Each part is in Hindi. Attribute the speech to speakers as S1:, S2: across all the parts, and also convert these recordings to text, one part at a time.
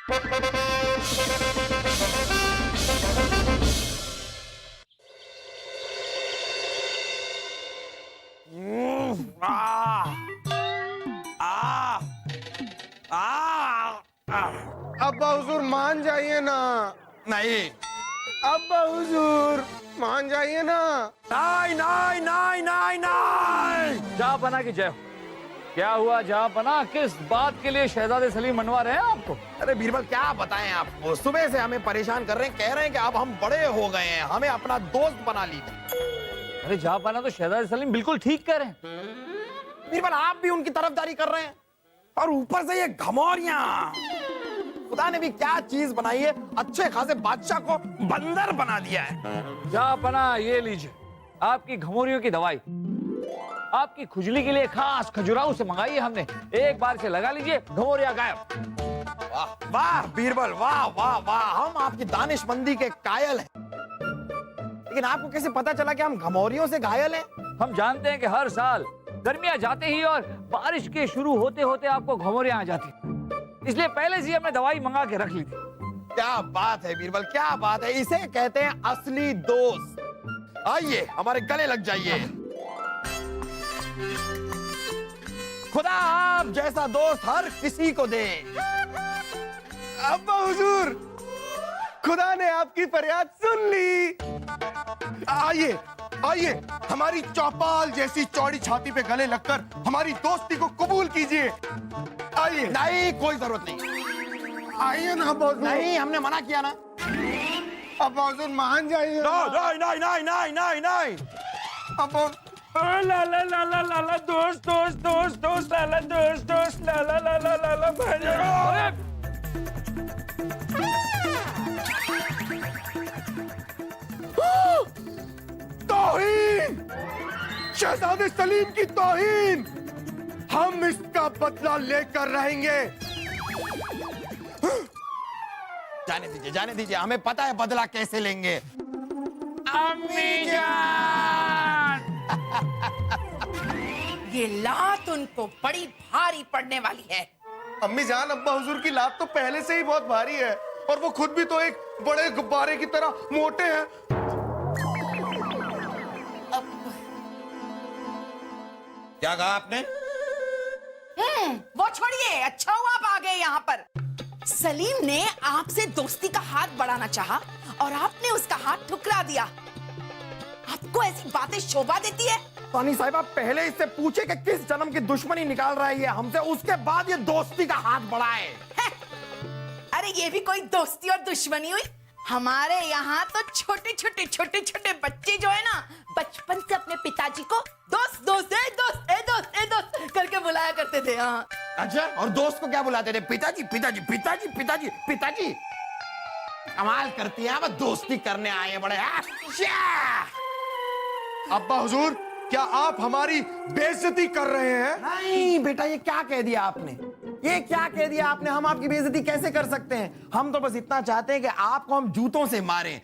S1: अब्बा हुजूर मान जाइए ना।
S2: नहीं
S1: अब्बा हुजूर मान जाइए ना।
S2: नहीं नहीं नहीं नहीं नहीं।
S3: जहाँपना की जय हो। क्या हुआ जहाँपना, किस बात के लिए शहजादे सलीम मनवा रहे हैं आपको?
S2: अरे बीरबल क्या बताएं आपको, सुबह से हमें परेशान कर रहे हैं, कह रहे हैं कि अब हम बड़े हो गए हैं, हमें अपना दोस्त बना लीजिए।
S3: अरे जहाँपना तो शहजादे सलीम बिल्कुल ठीक कह रहे हैं।
S2: बीरबल आप भी उनकी तरफदारी कर रहे हैं, और ऊपर से ये घमौरियां। खुदा ने भी क्या चीज बनाई है, अच्छे खासे बादशाह को बंदर बना दिया है।
S3: जहाँपना ये लीजिए आपकी घमौरियों की दवाई, आपकी खुजली के लिए खास खजुराहो से मंगाई है हमने। एक बार से लगा लीजिए, घमौरियां गायब।
S2: वाह वाह बीरबल, वाह वाह वाह, हम आपकी दानिशमंदी के कायल हैं। लेकिन आपको कैसे पता चला कि हम घमौरियों से घायल हैं?
S3: हम जानते हैं कि हर साल गर्मियां जाते ही और बारिश के शुरू होते होते आपको घमौरियां आ जाती, इसलिए पहले से हमने दवाई मंगा के रख ली थी।
S2: क्या बात है बीरबल, क्या बात है, इसे कहते हैं असली दोस्त। आइए हमारे गले लग जाइए। खुदा आप जैसा दोस्त हर किसी को दे।
S1: अब्बा हुजूर खुदा ने आपकी फरियाद सुन ली। आइए आइए, हमारी चौपाल जैसी चौड़ी छाती पे गले लगकर हमारी दोस्ती को कबूल कीजिए। आइए।
S2: नहीं कोई जरूरत नहीं।
S1: आइए ना अब्बा हुजूर।
S2: नहीं हमने मना किया ना।
S1: अब्बा हुजूर मान जाइए।
S2: नहीं नहीं नहीं नहीं नहीं नहीं।
S1: अब्बा
S3: ला ला ला ला ला ला, दोस्त दोस्त दोस्त दोस्त, ला ला दोस्त दोस्त, ला ला ला ला ला ला भाई।
S1: तौहीन, शहजादे सलीम की तौहीन, हम इसका बदला लेकर रहेंगे।
S2: जाने दीजिए, हमें पता है बदला कैसे लेंगे।
S3: अम्मी जान।
S4: ये लात उनको बड़ी भारी पड़ने वाली है।
S1: अम्मी जान, अब्बा हुजूर की लात तो पहले से ही बहुत भारी है, और वो खुद भी तो एक बड़े गुब्बारे की तरह मोटे हैं।
S2: क्या कहा आपने?
S4: वो छोड़िए, अच्छा हुआ आप आ गए यहाँ पर। सलीम ने आपसे दोस्ती का हाथ बढ़ाना चाहा और आपने उसका हाथ ठुकरा दिया। आपको ऐसी बातें शोभा देती है?
S2: तानी साहिबा पहले इससे पूछे कि किस जन्म की दुश्मनी निकाल रहा है ये हमसे, उसके बाद ये दोस्ती का हाथ बढ़ाए।
S4: अरे ये भी कोई दोस्ती और दुश्मनी हुई? हमारे यहाँ तो छोटे छोटे बच्चे जो है ना, बचपन से अपने पिताजी को दोस्त दोस्त ए दोस्त ए दोस्त ए दोस्त करके बुलाया करते थे। हाँ।
S2: अच्छा, और दोस्त को क्या बुलाते थे? पिताजी पिताजी पिताजी पिताजी पिताजी। कमाल करती है, बस दोस्ती करने आए बड़े।
S1: अब्बा हुजूर, क्या आप हमारी बेइज्जती कर रहे हैं?
S2: नहीं बेटा, ये क्या कह दिया आपने? ये क्या कह दिया आपने? हम आपकी बेइज्जती कैसे कर सकते हैं? हम तो बस इतना चाहते हैं कि आपको हम जूतों से मारें,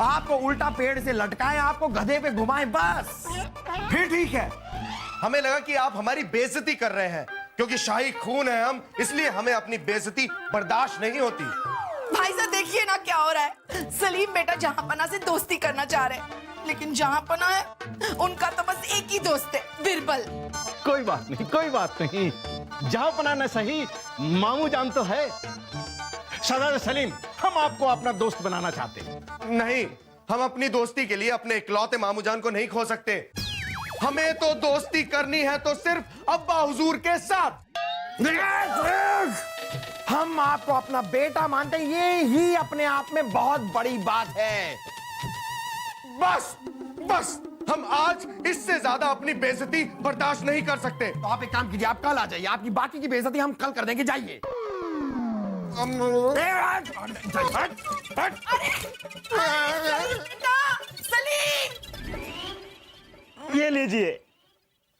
S2: आपको उल्टा पेड़ से लटकाएं, आपको गधे पे घुमाएं, बस।
S1: फिर ठीक है, हमें लगा कि आप हमारी बेइज्जती कर रहे हैं, क्योंकि शाही खून है हम, इसलिए हमें अपनी बेइज्जती बर्दाश्त नहीं होती।
S4: भाई साहब देखिए ना क्या हो रहा है। सलीम बेटा जहांपना से दोस्ती करना चाह रहे हैं, लेकिन जहांपना है उनका तो बस एक ही दोस्त है, बिरबल।
S5: कोई बात नहीं, कोई बात नहीं। जहांपना न सही, मामू जान तो है। शहजादे सलीम, हम आपको अपना दोस्त बनाना चाहते हैं।
S1: नहीं, हम अपनी दोस्ती के लिए अपने इकलौते मामूजान को नहीं खो सकते। हमें तो दोस्ती करनी है तो सिर्फ अब्बा हुजूर के साथ।
S2: हम आपको अपना बेटा मानते हैं, ये ही अपने आप में बहुत बड़ी बात है।
S1: बस बस, हम आज इससे ज्यादा अपनी बेइज्जती बर्दाश्त नहीं कर सकते।
S2: तो आप एक काम कीजिए, आप कल आ जाइए, आपकी बाकी की बेइज्जती हम कल कर देंगे, जाइए।
S4: सलीम,
S5: ये लीजिए।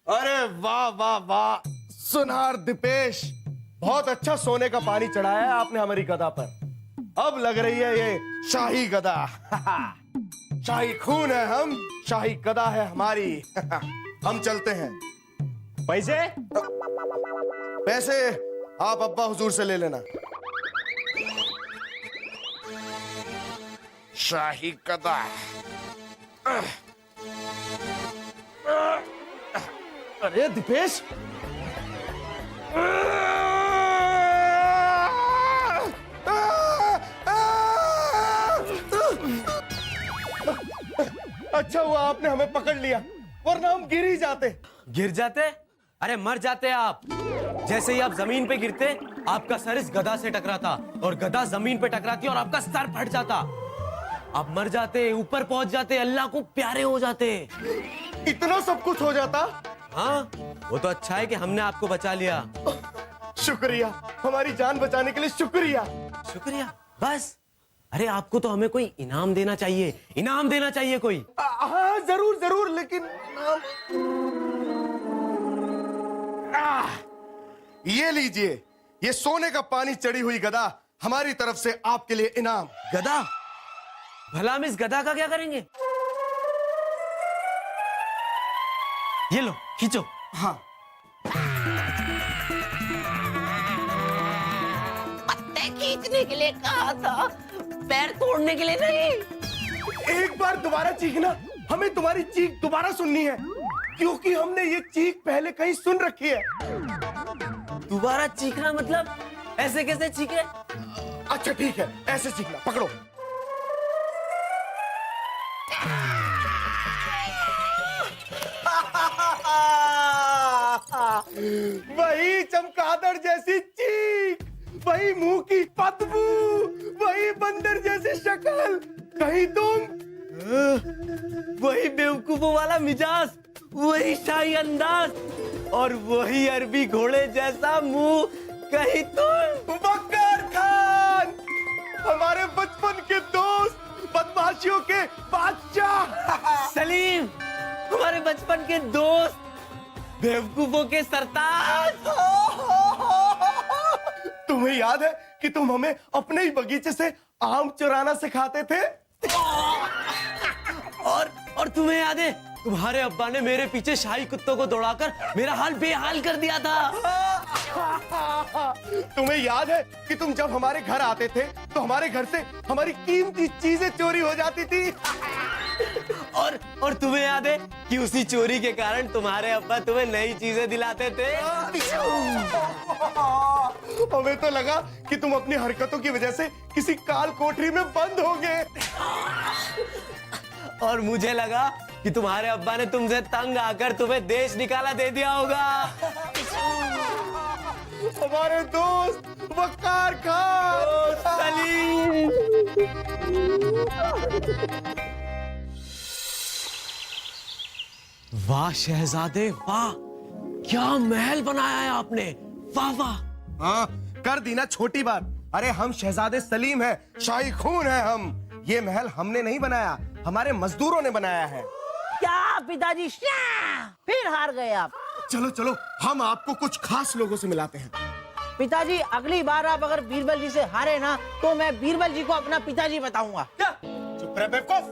S1: अरे वाह वाह वाह, सुनार दिपेश, बहुत अच्छा सोने का पानी चढ़ाया है आपने हमारी गदा पर। अब लग रही है ये शाही गदा। शाही खून है हम, शाही गदा है हमारी। हम चलते हैं।
S5: पैसे?
S1: पैसे आप अब्बा हुजूर से ले लेना। शाही गदा। अरे दीपेश, अच्छा हुआ आपने हमें पकड़ लिया, वरना हम गिर ही जाते।
S6: गिर जाते? अरे मर जाते आप। जैसे ही आप जमीन पे गिरते, आपका सर इस गधा से टकराता और गधा जमीन पे टकराती और आपका सर फट जाता। आप मर जाते, ऊपर पहुंच जाते, अल्लाह को प्यारे हो जाते।
S1: इतना सब कुछ हो जाता?
S6: हाँ, वो तो अच्छा है कि हमने आपको बचा लिया।
S1: शुक्रिया, हमारी जान बचाने के लिए शुक्रिया।
S6: शुक्रिया बस? अरे आपको तो हमें कोई इनाम देना चाहिए, इनाम देना चाहिए कोई।
S1: हाँ जरूर जरूर, लेकिन ये लीजिए, ये सोने का पानी चढ़ी हुई गदा हमारी तरफ से आपके लिए इनाम।
S6: गधा? भला हम इस गधा का क्या करेंगे? ये लो, खींचो।
S1: हाँ,
S4: पत्ते खींचने के लिए कहा था, पैर तोड़ने के लिए नहीं।
S1: एक बार दोबारा चीखना, हमें तुम्हारी चीख दोबारा सुननी है, क्योंकि हमने ये चीख पहले कहीं सुन रखी है।
S6: दोबारा चीखना मतलब? ऐसे कैसे चीखे?
S1: अच्छा ठीक है, ऐसे चीखना, पकड़ो। वही चमगादड़ जैसी चीख, वही मुंह की बदबू, वही बंदर जैसी शक्ल। कहीं तुम
S6: वही बेवकूफों वाला मिजाज, वही शाही अंदाज और वही अरबी घोड़े जैसा मुंह। कहीं तुम
S1: वकार खान, हमारे बचपन के दोस्त, बदमाशियों के बादशाह।
S6: सलीम, हमारे बचपन के दोस्त, बेवकूफों के सरताज।
S1: तुम्हें याद है कि तुम हमें अपने ही बगीचे से आम चुराना सिखाते थे?
S6: और तुम्हें याद है, तुम्हारे अब्बा ने मेरे पीछे शाही कुत्तों को दौड़ाकर मेरा हाल बेहाल कर दिया था।
S1: तुम्हें याद है कि तुम जब हमारे घर आते थे तो हमारे घर से हमारी कीमती चीजें चोरी हो जाती थी?
S6: और तुम्हें याद है कि उसी चोरी के कारण तुम्हारे अब्बा तुम्हें नई चीजें दिलाते थे।
S1: हमें तो लगा कि तुम अपनी हरकतों की वजह से किसी काल कोठरी में बंद होगे।
S6: और मुझे लगा कि तुम्हारे अब्बा ने तुमसे तंग आकर तुम्हें देश निकाला दे दिया होगा।
S1: हमारे दोस्त वकार खान।
S6: सलीम, वाह शहजादे वाह, क्या महल बनाया है आपने। वाह वाह।
S1: हाँ, कर दी ना छोटी बात। अरे हम शहजादे सलीम हैं, शाही खून है हम। ये महल हमने नहीं बनाया, हमारे मजदूरों ने बनाया है।
S7: क्या पिताजी, फिर हार गए आप।
S1: चलो चलो, हम आपको कुछ खास लोगों से मिलाते हैं।
S7: पिताजी, अगली बार आप अगर बीरबल जी से हारे ना, तो मैं बीरबल जी को अपना पिताजी बताऊंगा।
S1: चुप रह बेवकूफ।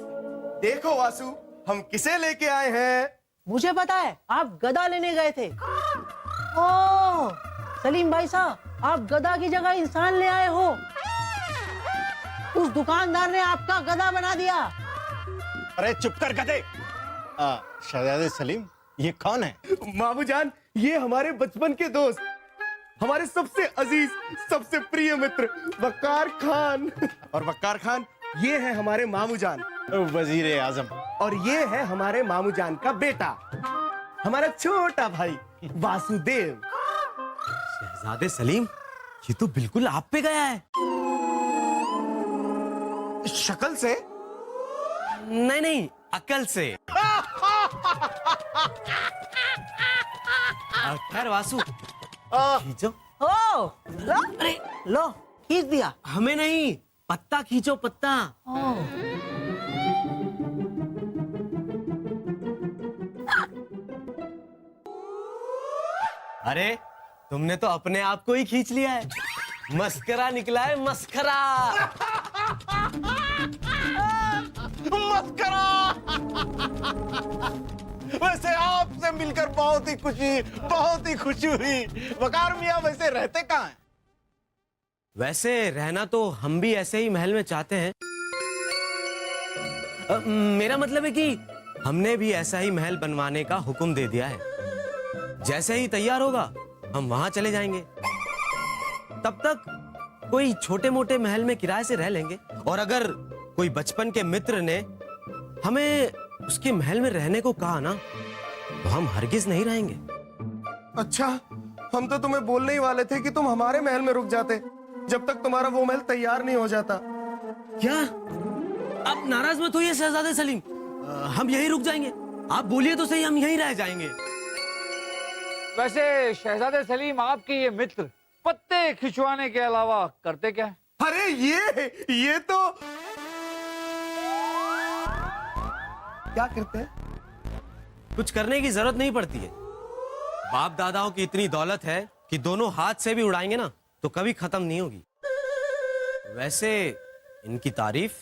S1: देखो वासु, हम किसे लेके आए हैं?
S7: मुझे पता है, आप गधा लेने गए थे। ओ सलीम भाई साहब, आप गधा की जगह इंसान ले आए हो। उस दुकानदार ने आपका गधा बना दिया।
S5: अरे चुप कर गधे। शहजादे सलीम, ये कौन है?
S1: मामू जान, ये हमारे बचपन के दोस्त, हमारे सबसे अजीज, सबसे प्रिय मित्र वकार खान। और वकार खान, ये है हमारे मामू जान,
S5: वजीर आजम।
S1: और ये है हमारे मामू जान का बेटा, हमारा छोटा भाई वासुदेव।
S6: शहजादे सलीम, ये तो बिल्कुल आप पे गया है।
S1: शक्ल से?
S6: नहीं नहीं, अकल से। खैर वासु, खींचो।
S7: ओ लो,
S6: अरे
S7: लो खींच दिया।
S6: हमें नहीं, पत्ता खींचो, पत्ता। अरे तुमने तो अपने आप को ही खींच लिया है। मस्करा निकला है, मस्करा।
S5: मस्करा। वैसे आपसे मिलकर बहुत ही खुशी हुई। वकार मियां, वैसे रहते कहाँ हैं?
S6: वैसे रहना तो हम भी ऐसे ही महल में चाहते हैं, मेरा मतलब है कि हमने भी ऐसा ही महल बनवाने का हुक्म दे दिया है। जैसे ही तैयार होगा हम वहां चले जाएंगे। तब तक कोई छोटे मोटे महल में किराए से रह लेंगे, और अगर कोई बचपन के मित्र ने हमें उसके महल में रहने को कहा ना, तो हम हरगिज नहीं रहेंगे।
S1: अच्छा, हम तो तुम्हें बोलने ही वाले थे कि तुम हमारे महल में रुक जाते जब तक तुम्हारा वो महल तैयार नहीं हो जाता।
S6: क्या आप नाराज मत होइए शहजादे सलीम, हम यहीं रुक जाएंगे। आप बोलिए तो सही, हम यहीं रह जाएंगे।
S3: वैसे शहजादे सलीम, आपके ये मित्र पत्ते खिंचवाने के अलावा करते क्या है?
S1: अरे ये तो क्या करते हैं?
S6: कुछ करने की जरूरत नहीं पड़ती है। बाप दादाओं की इतनी दौलत है कि दोनों हाथ से भी उड़ाएंगे ना तो कभी खत्म नहीं होगी। वैसे इनकी तारीफ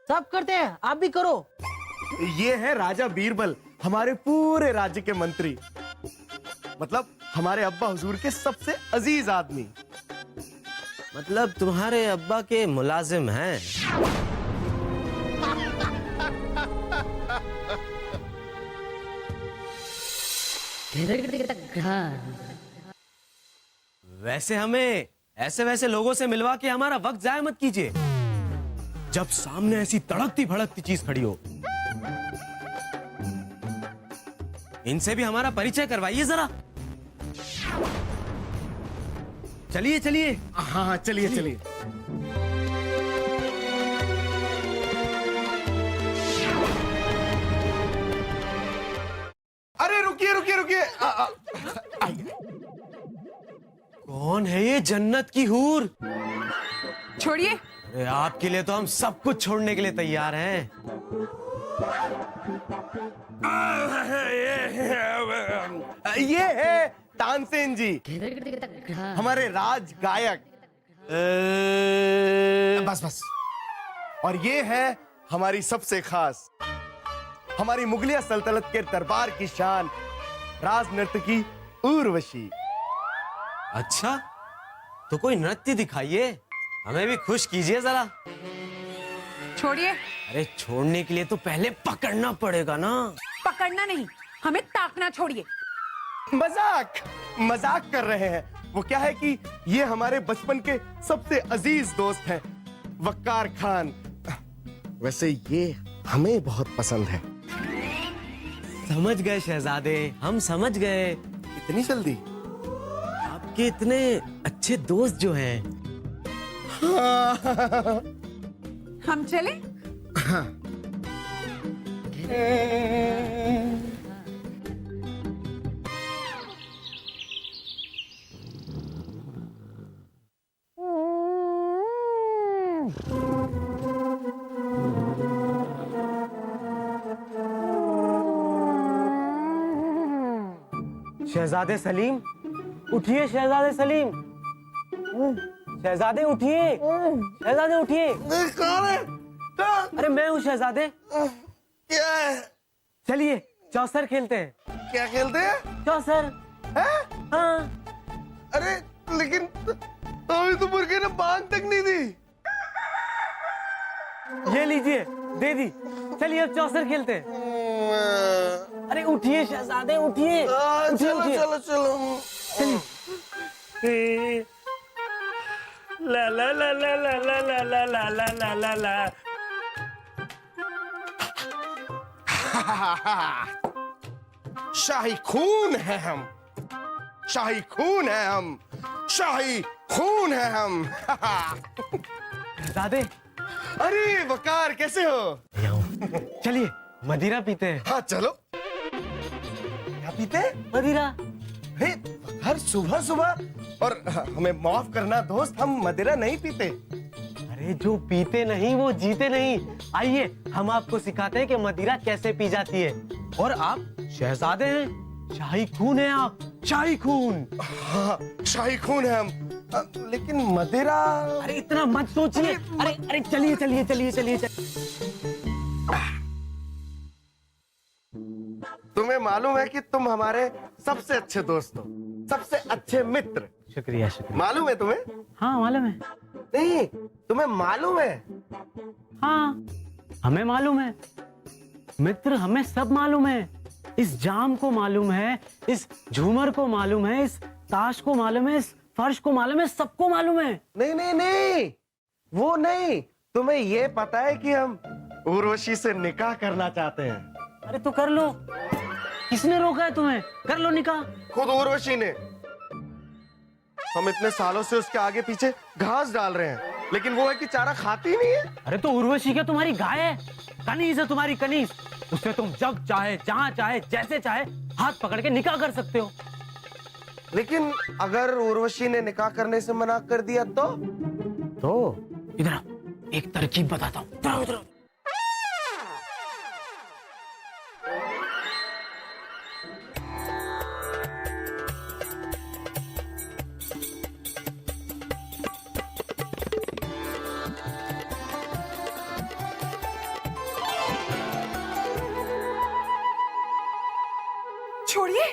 S7: सब करते हैं, आप भी करो।
S1: ये है राजा बीरबल, हमारे पूरे राज्य के मंत्री, मतलब हमारे अब्बा हुजूर के सबसे अजीज आदमी।
S6: मतलब तुम्हारे अब्बा के मुलाजिम हैं। वैसे हमें ऐसे वैसे लोगों से मिलवा के हमारा वक्त जाया मत कीजिए। जब सामने ऐसी तड़कती भड़कती चीज खड़ी हो, इनसे भी हमारा परिचय करवाइए जरा। चलिए चलिए।
S1: हाँ, चलिए चलिए। अरे रुकिए रुकिए रुकिए। आइए।
S6: कौन है ये जन्नत की हूर?
S4: छोड़िए।
S6: अरे आपके लिए तो हम सब कुछ छोड़ने के लिए तैयार हैं।
S1: ये है तानसेन जी, हमारे राज गायक। बस बस। और ये है हमारी सबसे खास, हमारी मुगलिया सल्तनत के दरबार की शान, राज नर्तकी उर्वशी।
S6: अच्छा, तो कोई नृत्य दिखाइए, हमें भी खुश कीजिए जरा।
S4: छोड़िए।
S6: अरे छोड़ने के लिए तो पहले पकड़ना पड़ेगा ना।
S4: पकड़ना नहीं, हमें ताकना छोड़िए।
S1: मजाक मजाक कर रहे हैं। वो क्या है कि ये हमारे बचपन के सबसे अजीज दोस्त हैं, वक्कार खान। वैसे ये हमें बहुत पसंद है।
S6: समझ गए शहजादे, हम समझ गए।
S1: इतनी जल्दी?
S6: आपके इतने अच्छे दोस्त जो हैं।
S4: हम चले?
S6: शहजादे सलीम, उठिए शहजादे सलीम। शहजादे उठिए, शहजादे उठिए।
S1: कौन है?
S6: अरे मैं हूँ शहजादे।
S1: क्या है?
S6: चलिए चौसर खेलते हैं।
S1: क्या खेलते हैं?
S6: चौसर।
S1: हैं?
S6: हाँ।
S1: अरे लेकिन अभी तो मुर्गे ने बांग तक नहीं दी।
S6: ये लीजिए, दे दी। चलिए अब चौसर खेलते हैं। अरे उठिए शहजादे, उठिए। उठिए,
S1: चलो
S6: उठिए।
S1: चलो चलो।
S6: चलिए। ला ला ला ला ला ला ला ला ला ला ला ला ला।
S1: शाही खून है हम, शाही खून है हम, शाही खून है हम।
S6: शहजादे,
S1: अरे वकार, कैसे हो?
S6: चलिए मदिरा पीते हैं।
S1: हाँ चलो। क्या पीते?
S6: मदिरा।
S1: हे, हर सुबह सुबह। और हमें माफ करना दोस्त, हम मदिरा नहीं पीते।
S6: अरे जो पीते नहीं वो जीते नहीं। आइए हम आपको सिखाते हैं कि मदिरा कैसे पी जाती है। और आप शहजादे हैं, शाही खून है आप, शाही खून।
S1: हाँ, शाही खून है हम। लेकिन मदिरा।
S6: अरे इतना मत सोचिए। अरे अरे चलिए चलिए चलिए चलिए चलिए।
S1: तुम्हें मालूम है कि तुम हमारे सबसे अच्छे दोस्त हो, सबसे अच्छे मित्र।
S6: शुक्रिया शुक्रिया।
S1: मालूम है तुम्हें?
S6: हाँ मालूम है।
S1: नहीं, तुम्हें मालूम है?
S6: हाँ हमें मालूम है। मित्र, हमें सब मालूम है। इस जाम को मालूम है, इस झूमर को मालूम है, इस ताश को मालूम है, इस फर्श को मालूम है, सबको मालूम है।
S1: नहीं नहीं नहीं, वो नहीं। तुम्हें ये पता है कि हम उर्वशी से निकाह करना चाहते हैं?
S6: अरे तो कर लो, किसने रोका है तुम्हें? कर लो निकाह।
S1: खुद उर्वशी ने। हम इतने सालों से उसके आगे पीछे घास डाल रहे हैं, लेकिन वो है कि चारा खाती नहीं है।
S6: अरे तो उर्वशी क्या तुम्हारी गाय है? कनीज है तुम्हारी, कनीज। उससे तुम जब चाहे, जहां चाहे, जैसे चाहे हाथ पकड़ के निकाह कर सकते हो।
S1: लेकिन अगर उर्वशी ने निकाह करने से मना कर दिया तो
S6: इधर आओ, एक तरकीब बताता हूँ। इधर आओ, इधर आओ।
S4: छोड़िए।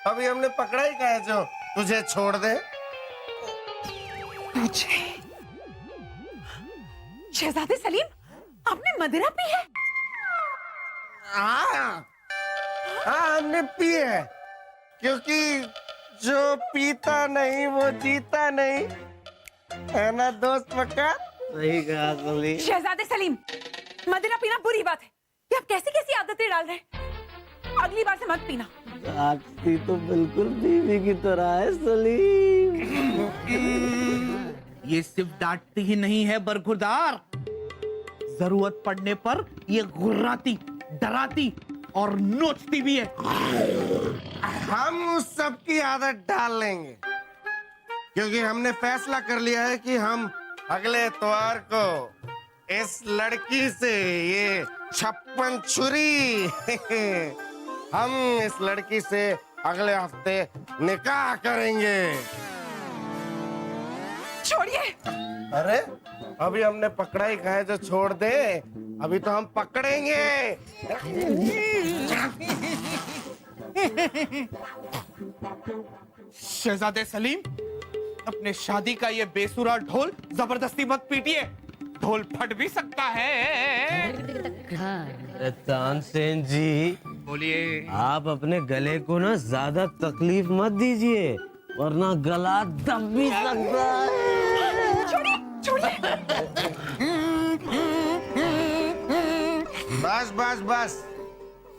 S1: अभी हमने पकड़ा ही कहा है जो तुझे छोड़ दे।
S4: मुझे शहजादे सलीम, आपने मदिरा पी है?
S1: हाँ, हमने पी है, क्योंकि जो पीता नहीं वो जीता नहीं, है ना दोस्त पक्का?
S6: सही कहा सलीम।
S4: शहजादे सलीम, मदिरा पीना बुरी बात है। ये आप कैसी कैसी आदतें डाल रहे हैं? अगली बार से मत पीना।
S6: आती तो बिल्कुल बीवी की तरह है सलीम।
S8: ये सिर्फ डांटती ही नहीं है बरखुरदार, जरूरत पड़ने पर ये गुर्राती, डराती और नोचती भी है।
S1: हम उस सब की आदत डाल लेंगे, क्योंकि हमने फैसला कर लिया है कि हम अगले इतवार को इस लड़की से ये 56 छुरी हम इस लड़की से अगले हफ्ते निकाह करेंगे।
S4: छोड़िए।
S1: अरे अभी हमने पकड़ा ही कहा है जो छोड़ दे, अभी तो हम पकड़ेंगे।
S8: शहजादे सलीम, अपने शादी का ये बेसुरा ढोल जबरदस्ती मत पीटिए, ढोल फट भी सकता है।
S6: अरे तानसेन जी,
S8: बोलिए।
S6: आप अपने गले को ना ज्यादा तकलीफ मत दीजिए, वरना गला दब भी सकता है।
S1: बस बस बस,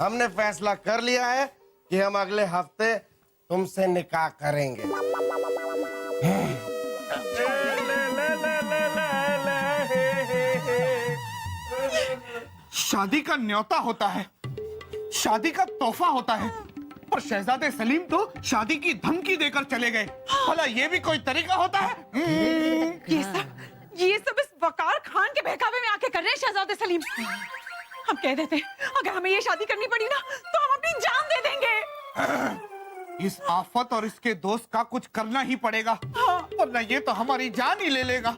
S1: हमने फैसला कर लिया है कि हम अगले हफ्ते तुमसे निकाह करेंगे।
S8: शादी का न्योता होता है, शादी का तोहफा होता है, और शहजादे सलीम तो शादी की धमकी देकर चले गए। भला ये भी कोई तरीका होता है?
S4: ये सब इस वकार खान के बहकावे में आके कर रहे हैं शहजादे सलीम। हम कह देते हैं, अगर हमें ये शादी करनी पड़ी ना, तो हम अपनी जान दे देंगे।
S8: इस आफत और इसके दोस्त का कुछ करना ही पड़ेगा, वरना ये तो हमारी जान ही ले लेगा।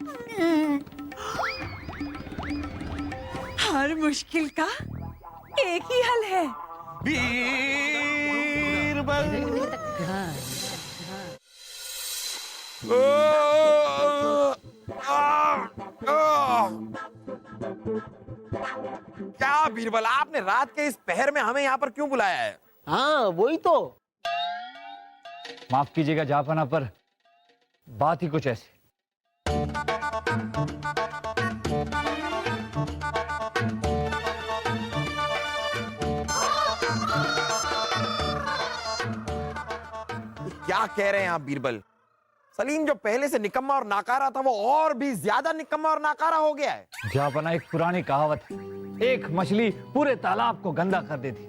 S4: हर मुश्किल का एक ही हल है।
S8: बीरबल।
S2: क्या बीरबल, आपने रात के इस पहर में हमें यहाँ पर क्यों बुलाया है?
S7: हाँ वही तो।
S3: माफ कीजिएगा जहापना, पर बात ही कुछ ऐसी।
S2: क्या कह रहे हैं आप बीरबल? सलीम जो पहले से निकम्मा और नाकारा था, वो और भी ज्यादा निकम्मा और नाकारा हो गया है।
S3: जहापना, एक पुरानी कहावत है, एक मछली पूरे तालाब को गंदा कर देती।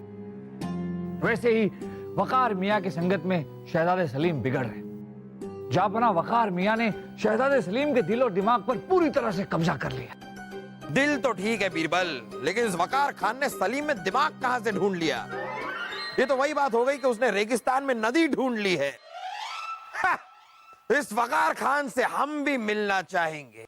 S3: वैसे ही वकार मियाँ की संगत में शहजादे सलीम बिगड़ रहे। जहापना, वकार मियाँ ने शहजादे सलीम के दिल और दिमाग पर पूरी तरह से कब्जा कर लिया।
S2: दिल तो ठीक है बीरबल, लेकिन इस वकार खान ने सलीम में दिमाग कहां से ढूंढ लिया? ये तो वही बात हो गई कि उसने रेगिस्तान में नदी ढूंढ ली है। इस वकार खान से हम भी मिलना चाहेंगे।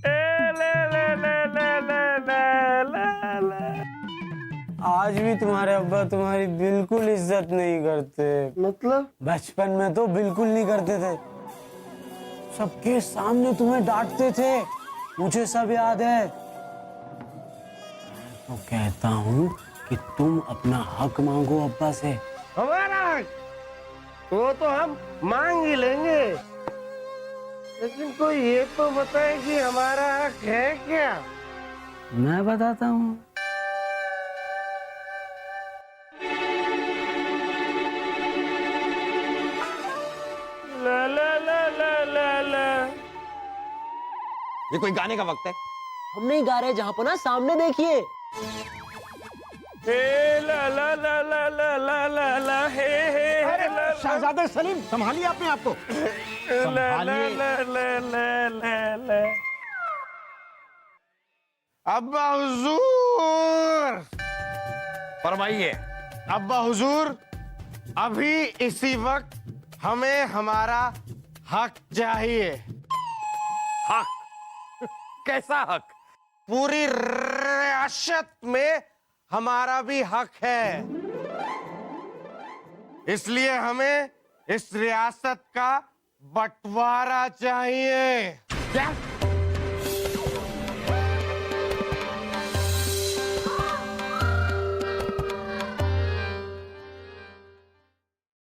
S3: ले ले ले ले ले
S9: आज भी तुम्हारे अब्बा तुम्हारी बिल्कुल इज्जत नहीं करते।
S2: मतलब
S9: बचपन में तो बिल्कुल नहीं करते थे, सबके सामने तुम्हें डांटते थे, मुझे सब याद है। तो कहता हूँ कि तुम अपना हक मांगो अब्बा से।
S1: हमारा हक वो तो हम मांग ही लेंगे, लेकिन कोई ये तो बताए कि हमारा हक है क्या?
S9: मैं बताता हूँ।
S1: ला ला ला ला ला ला।
S2: ये कोई गाने का वक्त है?
S7: हम नहीं गा रहे जहाँ पर ना, सामने देखिए।
S1: हे ला ला ला ला ला ला ला ला हे हे हे ला
S5: शहजादे सलीम, संभालिए अपने आप को।
S1: ला ला ला ला ला ला ला। अब्बा हुजूर, फरमाइए। अब्बा हुजूर, अभी इसी वक्त हमें हमारा हक चाहिए। हक? कैसा हक? पूरी रियासत में हमारा भी हक है, इसलिए हमें इस रियासत का बंटवारा चाहिए।
S5: क्या?